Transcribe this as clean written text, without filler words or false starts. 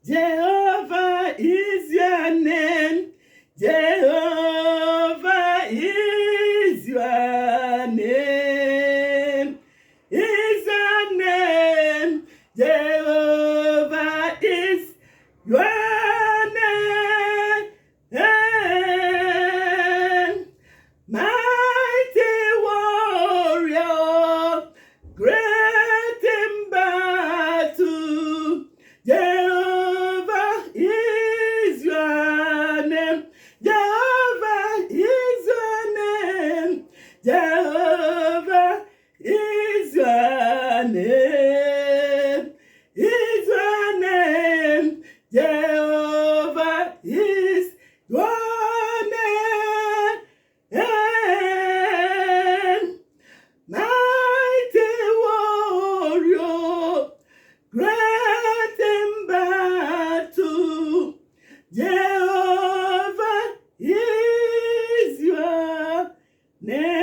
Jehovah is your name. Jehovah is your name. Is your name. Jehovah is your name. Mighty warrior, great in battle. Jehovah is your name. Jehovah is your name. Jehovah is your name. Is your name. Jehovah is your name. Mighty warrior, great in battle. Jehovah is your name.